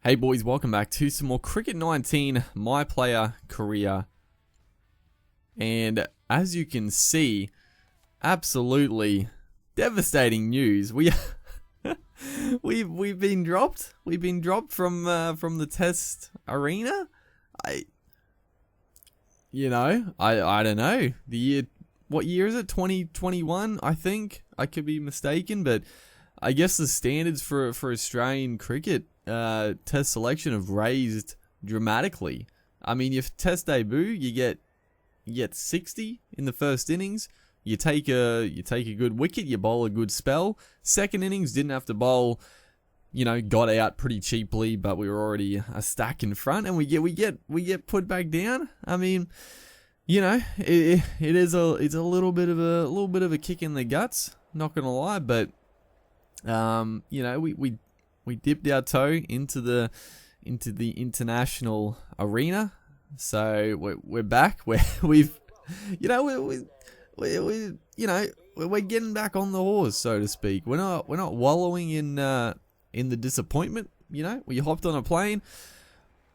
Hey boys, welcome back to some more Cricket 19 My Player Career. And as you can see, absolutely devastating news. We've been dropped. We've been dropped from the test arena. I don't know. What year is it? 2021, I think. I could be mistaken, but I guess the standards for Australian cricket test selection have raised dramatically. I mean, your test debut, you get 60 in the first innings. You take a good wicket, you bowl a good spell. Second innings, didn't have to bowl. Got out pretty cheaply, but we were already a stack in front, and we get put back down. I mean, it's a little bit of a kick in the guts. Not gonna lie, but we dipped our toe into the international arena, so we're back. We're getting back on the horse, so to speak. We're not wallowing in the disappointment. We hopped on a plane,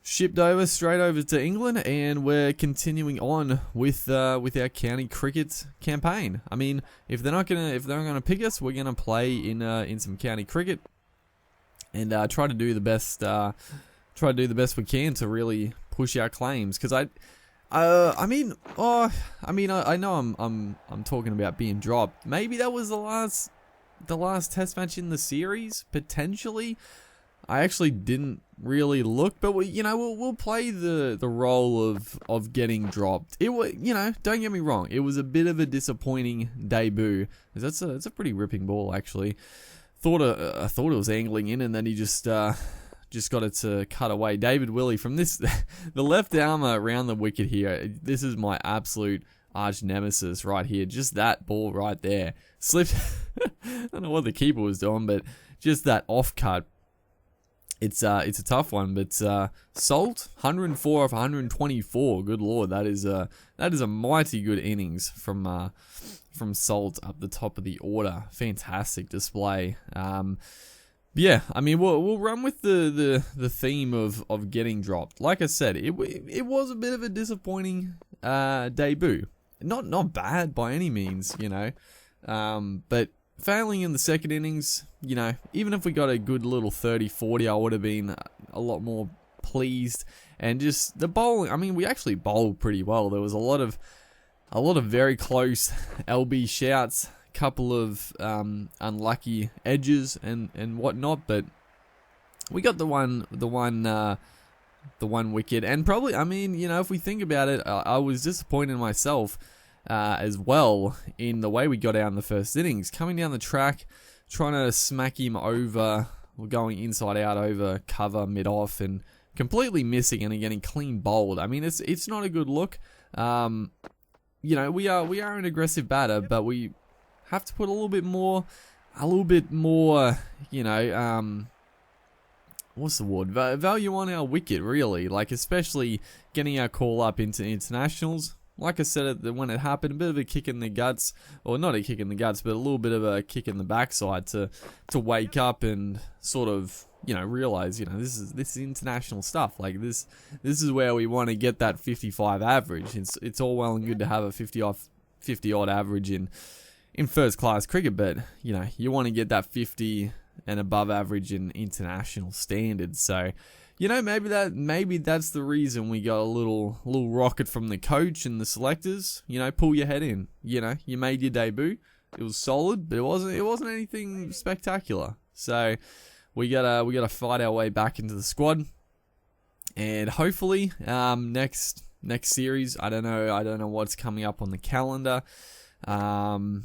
shipped straight over to England, and we're continuing on with our county cricket campaign. I mean, if they're not gonna pick us, we're gonna play in some county cricket and try to do the best we can to really push our claims. Because I know I'm talking about being dropped. Maybe that was the last test match in the series, potentially. I actually didn't really look, but we'll play the role of getting dropped. It was, don't get me wrong, it was a bit of a disappointing debut. That's a pretty ripping ball, actually. I thought it was angling in, and then he just got it to cut away. David Willey from the left armour around the wicket here. This is my absolute arch nemesis right here. Just that ball right there slipped. I don't know what the keeper was doing, but just that off cut. It's a tough one, but Salt 104 off 124. Good lord, that is a mighty good innings from Salt up the top of the order. Fantastic display. Yeah, I mean we'll run with the theme of getting dropped. Like I said, it was a bit of a disappointing debut. Not bad by any means, but failing in the second innings, even if we got a good little 30-40, I would have been a lot more pleased. And just the bowling, I mean, we actually bowled pretty well. There was a lot of very close LB shouts, couple of unlucky edges and whatnot, but we got the one wicket. And probably, I mean, if we think about it, I was disappointed in myself as well in the way we got out in the first innings, coming down the track, trying to smack him over, going inside out over cover mid off, and completely missing and getting clean bowled. I mean, it's not a good look. We are an aggressive batter, but we have to put a little bit more, what's the word? Value on our wicket, really. Like, especially getting our call up into internationals. Like I said, when it happened, a bit of a kick in the guts, or not a kick in the guts, but a little bit of a kick in the backside to wake up and sort of, realize, this is international stuff. Like this is where we want to get that 55 average. It's all well and good to have a 50 odd average in first class cricket, but you want to get that 50 and above average in international standards. So, maybe that's the reason we got a little rocket from the coach and the selectors. Pull your head in. You made your debut. It was solid, but it wasn't anything spectacular. So we gotta fight our way back into the squad, and hopefully next series. I don't know what's coming up on the calendar. I'm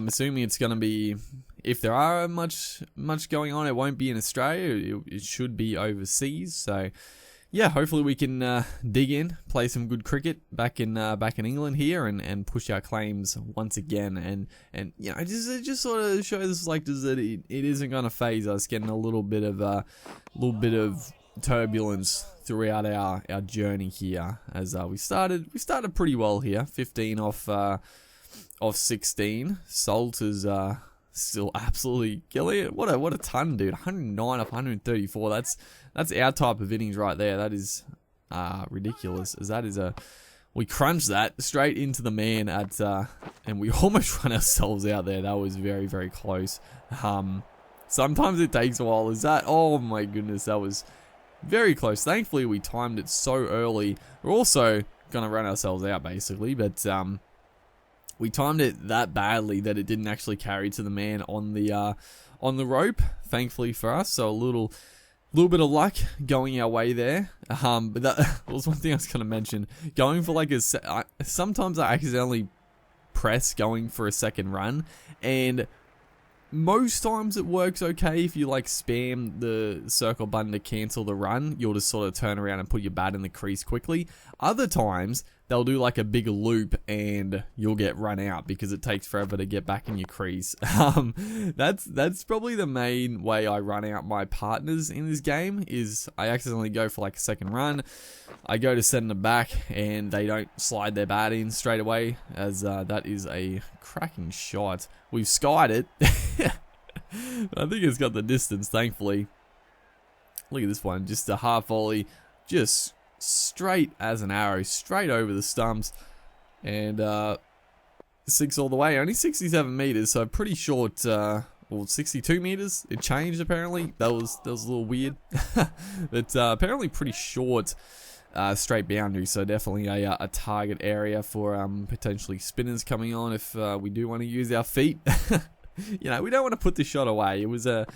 assuming it's gonna be, if there are much going on, it won't be in Australia. It should be overseas. So, yeah, hopefully we can dig in, play some good cricket back in England here, and push our claims once again. And just sort of show the selectors that it isn't going to phase us getting a little bit of turbulence throughout our journey here. As we started pretty well here, 15 off 16. Salt is still absolutely killing it. What a ton, dude. 109 off 134. That's our type of innings right there. That is ridiculous. As that is we crunched that straight into the man at and we almost run ourselves out there. That was very, very close. Sometimes it takes a while. Is that? Oh my goodness, that was very close. Thankfully, we timed it so early. We're also gonna run ourselves out basically, but we timed it that badly that it didn't actually carry to the man on the rope. Thankfully for us, so a little bit of luck going our way there. But that was one thing I was gonna mention. Going for like sometimes I accidentally press going for a second run, and most times it works okay if you like spam the circle button to cancel the run. You'll just sort of turn around and put your bat in the crease quickly. Other times they'll do like a big loop and you'll get run out because it takes forever to get back in your crease. That's probably the main way I run out my partners in this game, is I accidentally go for like a second run. I go to send them back and they don't slide their bat in straight away, as that is a cracking shot. We've skied it. I think it's got the distance, thankfully. Look at this one, just a half volley, just straight as an arrow, straight over the stumps, and 6 all the way. Only 67 meters, so pretty short. Well, 62 meters. It changed apparently. That was a little weird, but apparently pretty short. Straight boundary, so definitely a target area for potentially spinners coming on if we do want to use our feet. You know, we don't want to put this shot away. It was a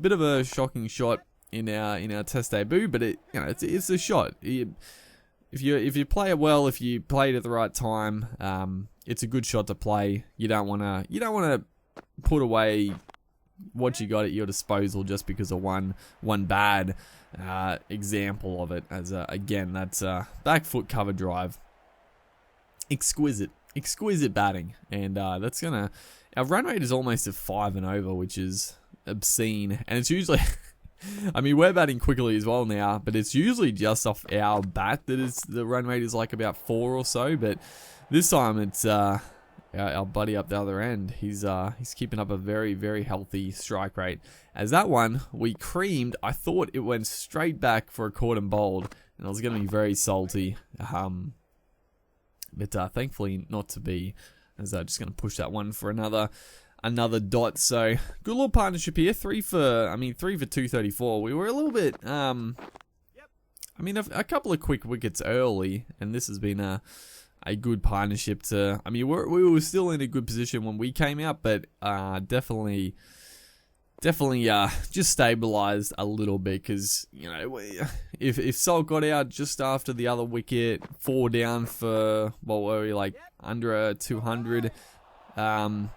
bit of a shocking shot in our test debut, but it's a shot. If you play it well, if you play it at the right time, it's a good shot to play. You don't want to put away what you got at your disposal just because of one bad example of it. As again, that's back foot cover drive, exquisite batting, and that's gonna. Our run rate is almost at 5 and over, which is obscene, and it's usually. I mean, we're batting quickly as well now, but it's usually just off our bat that the run rate is like about 4 or so. But this time it's our buddy up the other end. He's keeping up a very, very healthy strike rate. As that one we creamed, I thought it went straight back for a caught and bowled, and I was going to be very salty. But thankfully not to be. As I'm just going to push that one for another dot. So good little partnership here. 3 for 234. We were a little bit a couple of quick wickets early, and this has been a good partnership to. I mean, we were still in a good position when we came out, but definitely just stabilized a little bit, because if Salt got out just after the other wicket, 4 down for what were we, like under 200, that's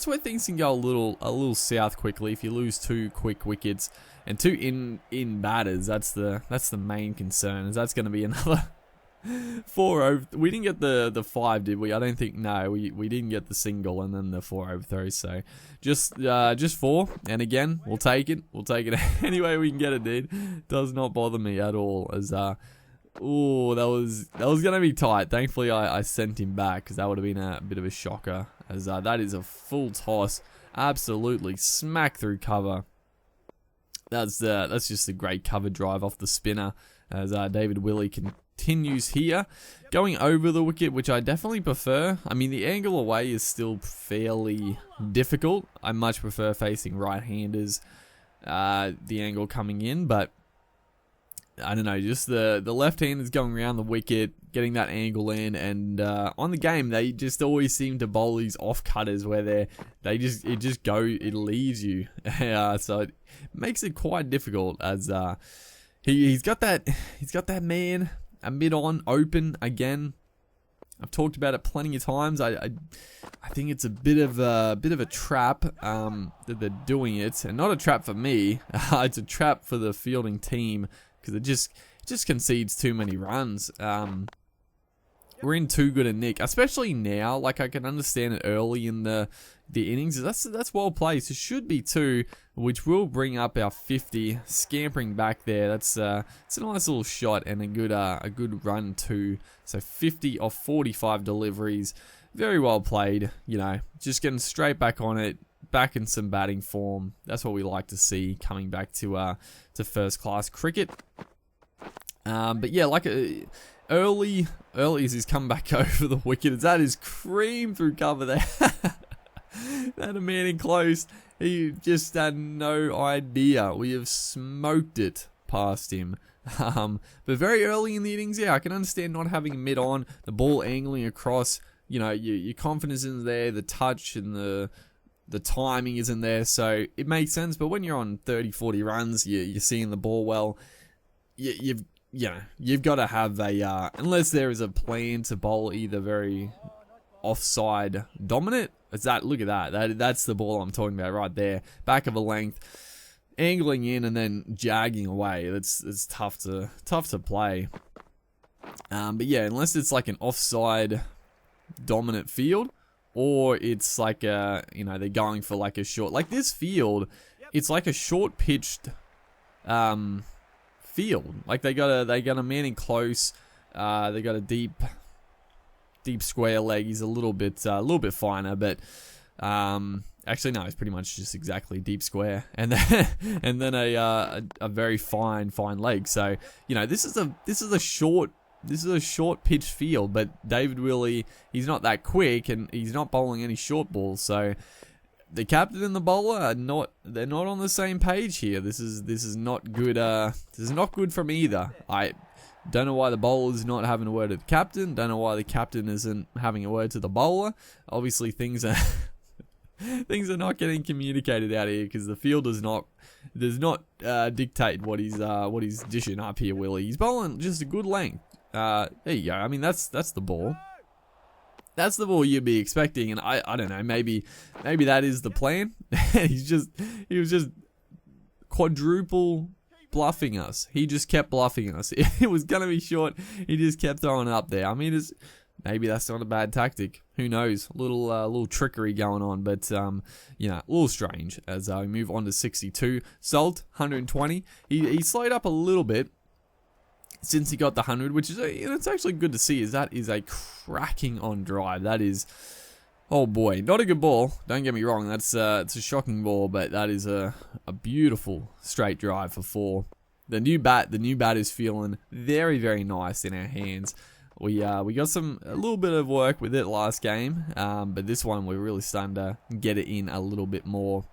where things can go a little south quickly. If you lose 2 quick wickets and 2 in batters, that's the main concern. Is that's going to be another 4 over. We didn't get the 5, did we? I don't think. No, we didn't get the single and then the 4 over 3. So just 4. And again, we'll take it. We'll take it any way we can get it, dude. Does not bother me at all. As oh, that was gonna be tight. Thankfully, I sent him back, because that would have been a bit of a shocker. As that is a full toss, absolutely smack through cover. That's just a great cover drive off the spinner. As David Willey continues here, going over the wicket, which I definitely prefer. I mean, the angle away is still fairly difficult. I much prefer facing right-handers. The angle coming in, but I don't know, just the left-handers going around the wicket, getting that angle in, and on the game they just always seem to bowl these off-cutters where it leaves you. So it makes it quite difficult, as he's got that man a mid-on open again. I've talked about it plenty of times. I think it's a bit of a trap that they're doing it, and not a trap for me. It's a trap for the fielding team, because it just concedes too many runs. We're in too good a nick, especially now. Like, I can understand it early in the innings. That's well placed. It should be 2, which will bring up our 50. Scampering back there. It's a nice little shot and a good run too. So 50 off 45 deliveries. very well played. You know, just getting straight back on it, back in some batting form. That's what we like to see coming back to first class cricket. But yeah, like early as he's come back over the wicket, that is cream through cover there. That a man in close. He just had no idea. We have smoked it past him. But very early in the innings, yeah, I can understand not having mid on, the ball angling across. You know, your confidence isn't there, the touch and the timing isn't there, so it makes sense. But when you're on 30-40 runs, you're seeing the ball well. You've got to have a unless there is a plan to bowl either very offside dominant. Look at that. That's the ball I'm talking about right there. Back of a length, angling in and then jagging away. It's tough to play. But yeah, unless it's like an offside dominant field, or it's like they're going for like a short, like this field, it's like a short pitched field. Like they got a man in close. They got a deep square leg. He's a little bit finer, but actually no, it's pretty much just exactly deep square, and then a very fine leg. So this is a short pitch field, but David Willey, he's not that quick, and he's not bowling any short balls. So the captain and the bowler are not on the same page here. This is not good. This is not good from either. I don't know why the bowler's not having a word to the captain. Don't know why the captain isn't having a word to the bowler. Obviously, things are not getting communicated out here, because the field does not dictate what he's dishing up here. Willie, he's bowling just a good length. There you go. I mean, that's the ball. That's the ball you'd be expecting, and I don't know. Maybe that is the plan. he was just quadruple bluffing us. He just kept bluffing us. It was gonna be short. He just kept throwing it up there. I mean, maybe that's not a bad tactic. Who knows? Little trickery going on, but a little strange. As we move on to 62, Salt 120. He slowed up a little bit since he got the 100, which is it's actually good to see. That is a cracking on drive. That is, oh boy, not a good ball. Don't get me wrong. It's a shocking ball, but that is a beautiful straight drive for 4. The new bat is feeling very, very nice in our hands. We got a little bit of work with it last game, but this one we're really starting to get it in a little bit more.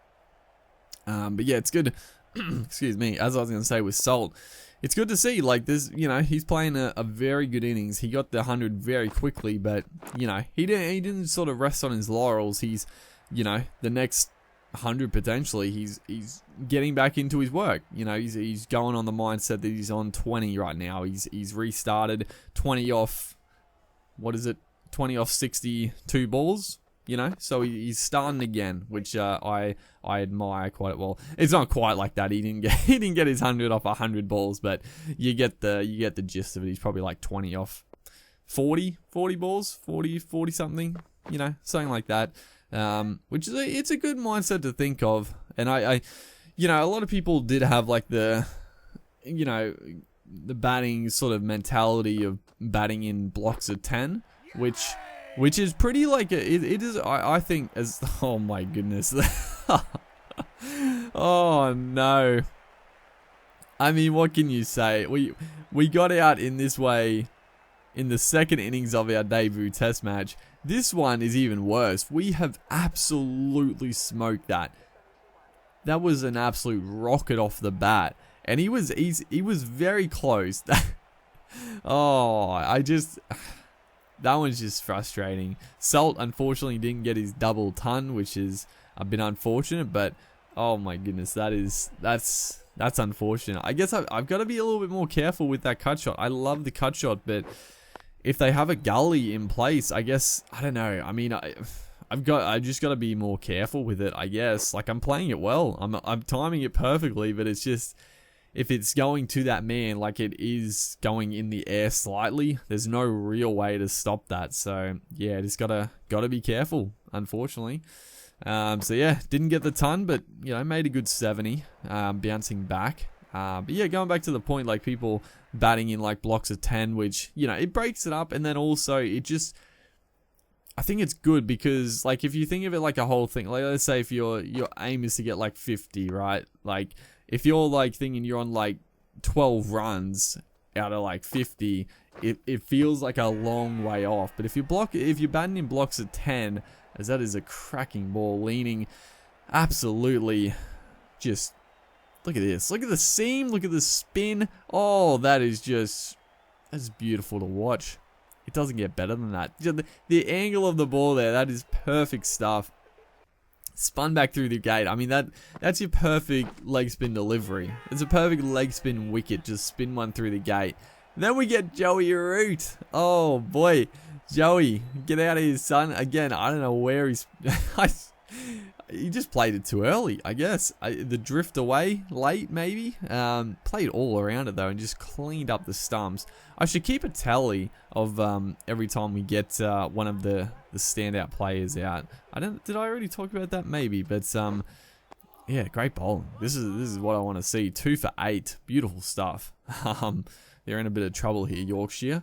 But yeah, it's good. Excuse me. As I was going to say with Salt, it's good to see, like, this, he's playing a very good innings. He got the 100 very quickly, but, he didn't sort of rest on his laurels. He's, the next 100 potentially, he's getting back into his work. He's going on the mindset that he's on 20 right now. He's restarted 20 off, 20 off 62 balls. So he's starting again, which I admire quite well. It's not quite like that. He didn't get his 100 off 100 balls, but you get the gist of it. He's probably like 20 off 40 balls, 40 something, something like that. Which it's a good mindset to think of. And I a lot of people did have like the batting sort of mentality of batting in blocks of 10, which is pretty like it is. I think as oh my goodness, oh no. I mean, what can you say? We got out in this way in the second innings of our debut test match. This one is even worse. We have absolutely smoked that. That was an absolute rocket off the bat, and he was very close. That one's just frustrating. Salt, unfortunately, didn't get his double ton, which is a bit unfortunate, but oh my goodness, that's unfortunate. I guess I've got to be a little bit more careful with that cut shot. I love the cut shot, but if they have a gully in place, I guess, I don't know. I mean, I've just got to be more careful with it, I guess. Like, I'm playing it well. I'm timing it perfectly, but it's just, if it's going to that man, like it is going in the air slightly, there's no real way to stop that. So yeah, just gotta be careful, unfortunately. So yeah, didn't get the ton, but made a good 70, bouncing back. But yeah, going back to the point, like people batting in like blocks of 10, which it breaks it up, and then also it just, I think it's good because, like, if you think of it like a whole thing, like, let's say if your aim is to get like 50, right? Like, if you're like thinking you're on like 12 runs out of like 50, it feels like a long way off. But if you're batting in blocks at 10, as that is a cracking ball, leaning, absolutely, just look at this. Look at the seam. Look at the spin. Oh, that's beautiful to watch. It doesn't get better than that. The angle of the ball there, that is perfect stuff. Spun back through the gate. I mean, that's your perfect leg spin delivery. It's a perfect leg spin wicket. Just spin one through the gate. And then we get Joey Root. Oh, boy. Joey, get out of here, son. Again, I don't know where he's... He just played it too early, I guess. The drift away late, maybe. Played all around it, though, and just cleaned up the stumps. I should keep a tally of every time we get one of the standout players out. Did I already talk about that? Maybe, but yeah, great bowling. This is what I want to see. 2 for 8, beautiful stuff. They're in a bit of trouble here, Yorkshire.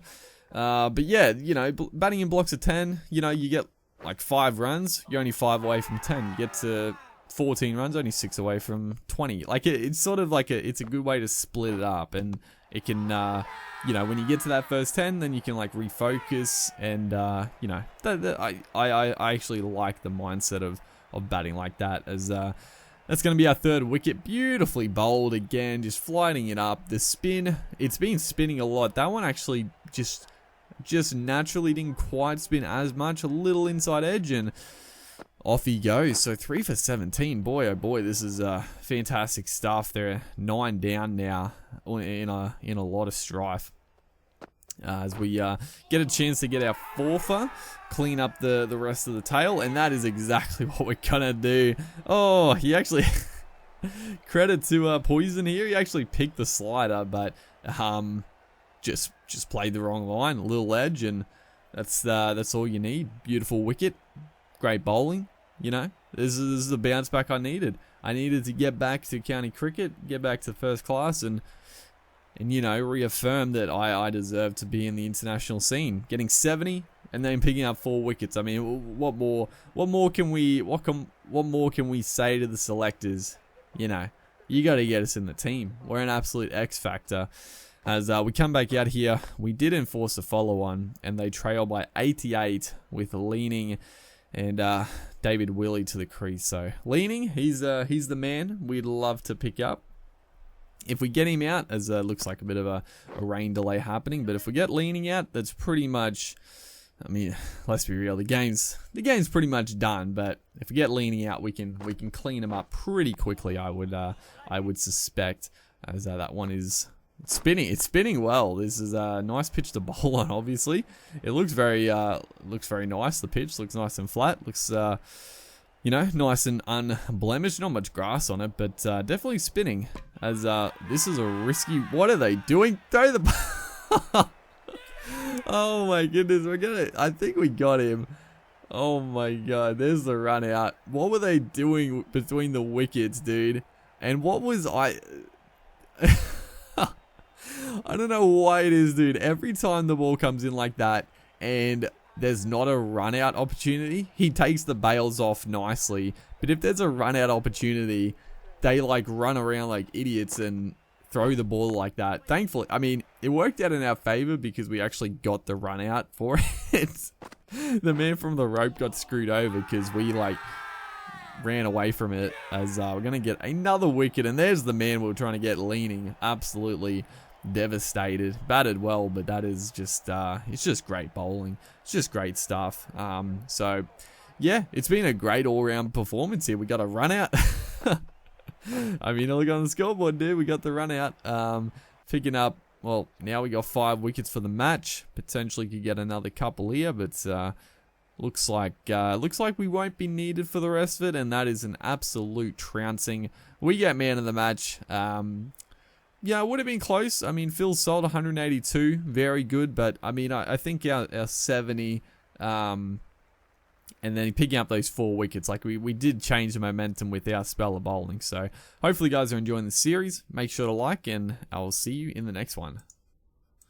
But yeah, you know, batting in blocks of 10, you know, you get like 5 runs, you're only 5 away from 10. You get to 14 runs, only 6 away from 20. Like, it's sort of like it's a good way to split it up, and it can, you know, when you get to that first 10, then you can like refocus, and you know, I actually like the mindset of batting like that. As that's going to be our 3rd wicket, beautifully bowled again, just flying it up. The spin, it's been spinning a lot. That one actually just naturally didn't quite spin as much, a little inside edge, and off he goes. So 3 for 17. Boy, oh boy, this is fantastic stuff. They're 9 down now in a lot of strife. As we get a chance to get our 4fer, clean up the rest of the tail, and that is exactly what we're gonna do. Oh, he actually credit to Poison here. He actually picked the slider, but just played the wrong line, a little edge, and that's all you need. Beautiful wicket, great bowling. You know, this is the bounce back I needed. I needed to get back to county cricket, get back to first class, and you know, reaffirm that I deserve to be in the international scene. Getting 70 and then picking up 4 wickets. I mean, what more can we say to the selectors? You know, you got to get us in the team. We're an absolute X factor. As we come back out here, we did enforce a follow-on, and they trail by 88 with Leaning and David Willey to the crease. So Leaning, he's the man we'd love to pick up. If we get him out, as looks like a bit of a rain delay happening, but if we get Leaning out, that's pretty much, I mean, let's be real, the game's pretty much done. But if we get Leaning out, we can clean him up pretty quickly. I would suspect, as that one is spinning. It's spinning well. This is a nice pitch to bowl on. Obviously, it looks very nice. The pitch looks nice and flat. Looks you know, nice and unblemished. Not much grass on it, but definitely spinning. As this is a risky. What are they doing? Throw the. Oh my goodness, I think we got him. Oh my god, there's the run out. What were they doing between the wickets, dude? And what was I don't know why it is, dude. Every time the ball comes in like that and there's not a run out opportunity, he takes the bails off nicely. But if there's a run out opportunity, they like run around like idiots and throw the ball like that. Thankfully, I mean, it worked out in our favor because we actually got the run out for it. The man from the rope got screwed over because we like ran away from it. As we're going to get another wicket, and there's the man we were trying to get, Leaning. Absolutely devastated. Batted well, but that is just it's just great bowling. It's just great stuff. So yeah, it's been a great all-round performance here. We got a run out. I mean, look on the scoreboard, dude. We got the run out. Picking up, well, now we got 5 wickets for the match. Potentially could get another couple here, but looks like we won't be needed for the rest of it, and that is an absolute trouncing. We get man of the match. Yeah, it would have been close. I mean, Phil sold 182, very good, but I mean, I think our 70, and then picking up those 4 wickets, like we did change the momentum with our spell of bowling. So hopefully you guys are enjoying the series. Make sure to like, and I will see you in the next one.